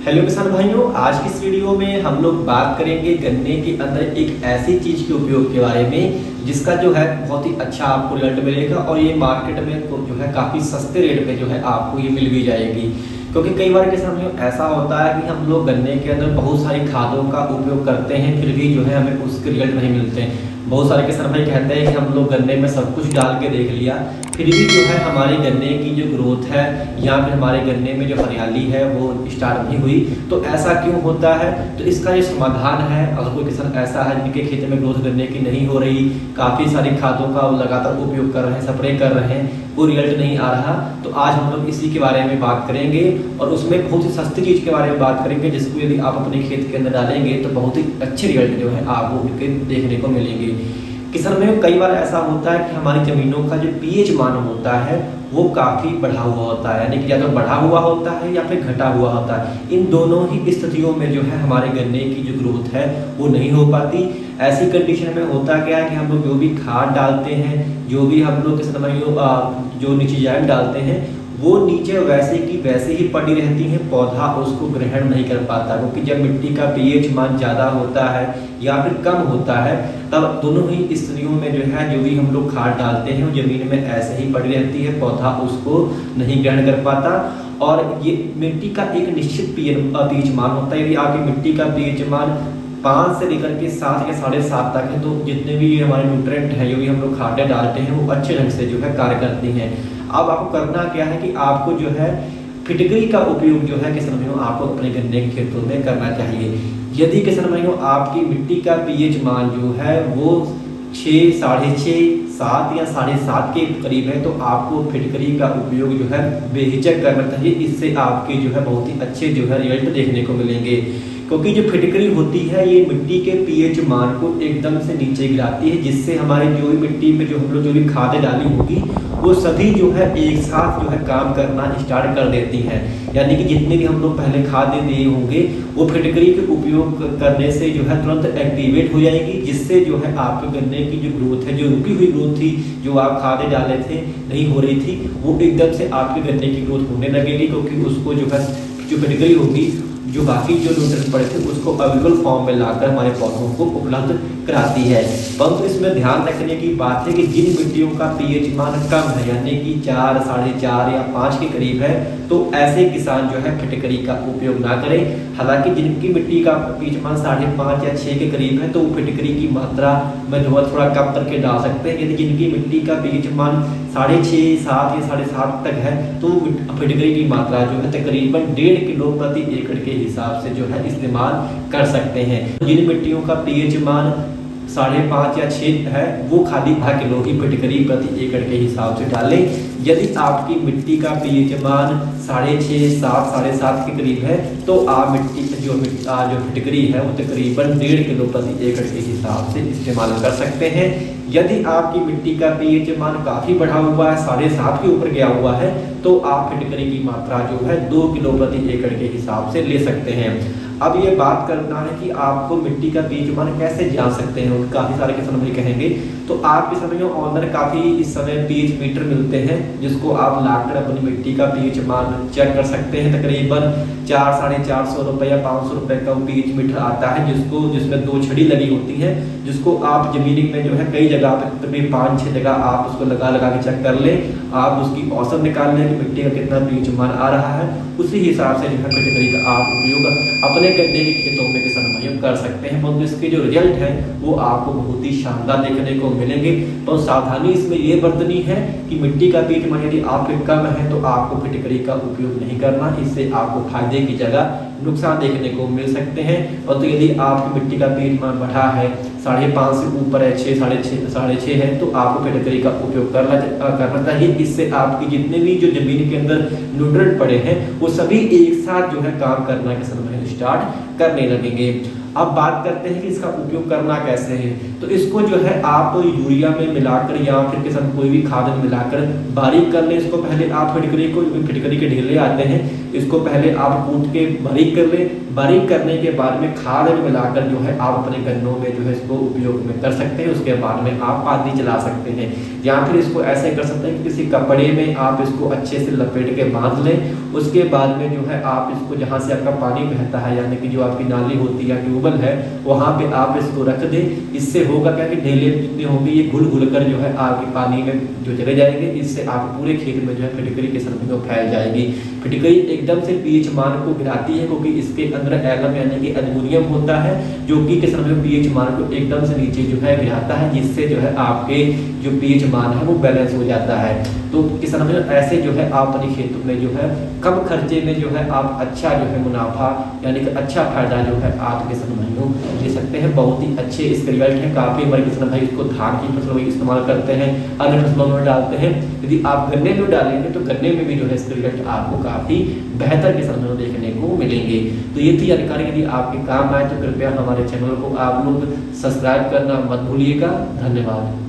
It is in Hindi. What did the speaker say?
हेलो किसान भाइयों, आज की इस वीडियो में हम लोग बात करेंगे गन्ने के अंदर एक ऐसी चीज के उपयोग के बारे में जिसका जो है बहुत ही अच्छा आपको रिजल्ट मिलेगा और ये मार्केट में जो है काफी सस्ते रेट पे जो है आपको ये मिल भी जाएगी। क्योंकि कई बार किसान भाइयों ऐसा होता है कि हम लोग गन्ने के अंदर बहुत सारी खादों का उपयोग करते हैं, फिर भी जो है हमें उसके रिजल्ट नहीं मिलते हैं। बहुत सारे किसान भाई कहते हैं कि हम लोग गन्ने में सब कुछ डाल के देख लिया, फिर भी जो है हमारे गन्ने की जो ग्रोथ है या फिर हमारे गन्ने में जो हरियाली है वो स्टार्ट नहीं हुई। तो ऐसा क्यों होता है? तो इसका जो समाधान है, अगर कोई किसान ऐसा है जिनके खेत में ग्रोथ गन्ने की नहीं हो रही, काफ़ी सारी खादों का लगातार उपयोग कर रहे हैं, स्प्रे कर रहे हैं, वो रिजल्ट नहीं आ रहा, तो आज हम लोग इसी के बारे में बात करेंगे और उसमें बहुत ही सस्ती चीज़ के बारे में बात करेंगे जिसको यदि आप अपने खेत के अंदर डालेंगे तो बहुत ही अच्छे रिजल्ट जो है आपको उनके देखने को मिलेंगे। किसान में कई बार ऐसा होता है कि हमारी ज़मीनों का जो पीएच मान होता है वो काफ़ी बढ़ा हुआ होता है, यानी कि या तो बढ़ा हुआ होता है या फिर घटा हुआ होता है। इन दोनों ही स्थितियों में जो है हमारे गन्ने की जो ग्रोथ है वो नहीं हो पाती। ऐसी कंडीशन में होता क्या है कि हम लोग जो भी खाद डालते हैं, जो भी हम लोग किसान भाइयों जो नीचे डालते हैं, वो नीचे वैसे की वैसे ही पड़ी रहती हैं, पौधा उसको ग्रहण नहीं कर पाता। क्योंकि जब मिट्टी का पीएच मान ज़्यादा होता है या फिर कम होता है तब दोनों ही स्थितियों में जो है जो भी हम लोग खाद डालते हैं वो ज़मीन में ऐसे ही पड़ी रहती है, पौधा उसको नहीं ग्रहण कर पाता। और ये मिट्टी का एक निश्चित पीएच मान होता है। यदि आपकी मिट्टी का पीएच मान 5 से लेकर के 7 या 7.5 तक है तो जितने भी हमारे न्यूट्रेंट हैं, जो भी हम लोग खादें डालते हैं, वो अच्छे ढंग से जो है कार्य करती हैं। अब आपको करना क्या है कि आपको जो है फिटकरी का उपयोग जो है किसान भाइयों आपको अपने गन्ने के खेतों में करना चाहिए। यदि किसान भाइयों आपकी मिट्टी का पीएच मान जो है वो 6, 6.5, 7 या 7.5 के करीब है तो आपको फिटकरी का उपयोग जो है बेहिचक करना चाहिए। इससे आपके जो है बहुत ही अच्छे जो है रिजल्ट देखने को मिलेंगे। क्योंकि जो फिटकरी होती है ये मिट्टी के पीएच मान को एकदम से नीचे गिराती है, जिससे हमारे जो भी मिट्टी में जो हम लोग जो भी खादें डाली होगी वो सभी जो है एक साथ जो है काम करना स्टार्ट कर देती हैं। यानी कि जितने भी हम लोग पहले खादें दिए होंगे वो फिटकरी के उपयोग करने से जो है तुरंत एक्टिवेट हो जाएगी, जिससे जो है आपके गन्ने की जो ग्रोथ है, जो रुकी हुई ग्रोथ थी, जो आप खादें डाले थे नहीं हो रही थी, वो एकदम से आपके गन्ने की ग्रोथ होने लगेगी। क्योंकि उसको जो है जो फिटकरी होगी, जो बाकी जो न्यूट्रिएंट पड़े थे उसको अवेलेबल फॉर्म में लाकर हमारे पौधों को उपलब्ध कराती है। परंतु इसमें ध्यान रखने की बात है कि जिन मिट्टियों का पीएच मान कम है, यानी कि 4, 4.5 या 5 के करीब है, तो ऐसे किसान जो है फिटकरी का उपयोग ना करें। हालांकि जिनकी मिट्टी का पीएच मान 5.5 या 6 के करीब है तो वो फिटकरी की मात्रा में जो है थोड़ा कम करके डाल सकते हैं। यदि जिनकी मिट्टी का पीएच मान 6.5, 7 या 7.5 तक है तो फिटकरी की मात्रा जो है तकरीबन 1.5 किलो प्रति एकड़ के हिसाब से जो है इस्तेमाल कर सकते हैं। जिन मिट्टियों का पीएच मान 5.5 या 6 है वो खाली आधा किलो की फिटकरी प्रति एकड़ के हिसाब से डालें। यदि आपकी मिट्टी का पीएच मान 6.5, 7, 7.5 के करीब है तो आप मिट्टी जो फिटकरी है वो तकरीबन 1.5 किलो प्रति एकड़ के हिसाब से इस्तेमाल कर सकते हैं। यदि आपकी मिट्टी का पीएच मान काफ़ी बढ़ा हुआ है, 7.5 के ऊपर गया हुआ है, तो आप फिटकरी की मात्रा जो है 2 किलो प्रति एकड़ के हिसाब से ले सकते हैं। अब ये बात करना है कि आपको मिट्टी का पीएच मान कैसे जान सकते हैं, काफ़ी सारे किसान भाई कहेंगे। तो आप इस समय ऑनलाइन काफ़ी इस समय पीएच मीटर मिलते हैं जिसको आप लाकर अपनी मिट्टी का पीएच मान चेक कर सकते हैं। तकरीबन 400, 450 रुपये या 500 रुपये का वो पीएच मीटर आता है जिसमें 2 छड़ी लगी होती है, जिसको आप जमीन में जो है कई जगह पे तकरीबन 5-6 जगह आप उसको लगा के चेक कर लें। आप उसकी औसत निकाल लें कि मिट्टी का कितना पीएच मान आ रहा है, उसी हिसाब से जो है फिटकरी का आप उपयोग अपने गन्ने के खेतों में किसान भाइयों कर सकते हैं। परंतु इसके जो रिजल्ट है वो आपको बहुत ही शानदार देखने को मिलेंगे। तो सावधानी इसमें ये बरतनी है कि मिट्टी का पीएच मान यदि आपके कम है तो आपको फिटकरी का उपयोग नहीं करना, इससे आपको फायदे की जगह नुकसान देखने को मिल सकते हैं। और तो यदि आपकी मिट्टी का पीएच मान बढ़ा है, 5.5 से ऊपर है, 6, 6.5 है, तो आपको फिटकरी का उपयोग करना चाहिए। इससे आपकी जितने भी जो जमीन के अंदर न्यूट्रिएंट पड़े हैं वो सभी एक साथ जो है काम करना किसान भाई स्टार्ट करने लगेंगे। अब बात करते हैं कि इसका उपयोग करना कैसे है। तो इसको जो है आप यूरिया में मिलाकर या फिर किसान कोई भी खाद में मिलाकर बारीक कर ले। इसको पहले आप फिटकरी को, फिटकरी के ढेले आते हैं, इसको पहले आप कूट के बारीक कर ले। बारीक करने के बाद में खाद में मिलाकर जो है आप अपने गन्नों में जो है इसको उपयोग में कर सकते हैं। उसके बाद में आप पानी चला सकते हैं, या फिर इसको ऐसे कर सकते हैं कि किसी कपड़े में आप इसको अच्छे से लपेट के बांध लें। उसके बाद में जो है आप इसको जहाँ से आपका पानी बहता है, यानी कि जो आपकी नाली होती है या ट्यूबवेल है, वहाँ पे आप इसको रख दें। इससे होगा क्या कि ढेले जितने होंगे ये घुल घुल कर जो है आपके पानी में जो चले जाएंगे। इससे आप पूरे खेत में जो है फिटकरी के समय में फैल जाएगी। फिटकरी एकदम से पीएच मान को गिराती है, क्योंकि इसके अंदर एलम यानी कि एल्युमिनियम होता है, जो कि किसान में पीएच मान को एकदम से नीचे जो है गिराता है, जिससे जो है आपके जो पीएच मान है वो बैलेंस हो जाता है। तो किसान में ऐसे जो है आप अपने खेतों में जो है कम खर्चे में जो है आप अच्छा जो है मुनाफा यानी कि अच्छा फायदा जो है आप किसान भाइयों ले सकते हैं। बहुत ही अच्छे इसके रिजल्ट हैं। काफ़ी हमारे किसान भाई इसको धान की फसल में इस्तेमाल करते हैं, अन्य फसलों में डालते हैं। यदि आप गन्ने में डालेंगे तो गन्ने में भी जो है इसके रिजल्ट आपको काफ़ी बेहतर किसान भाइयों देखने को मिलेंगे। तो ये थी जानकारी। यदि आपके काम आए तो कृपया हमारे चैनल को आप लोग सब्सक्राइब करना मत भूलिएगा। धन्यवाद।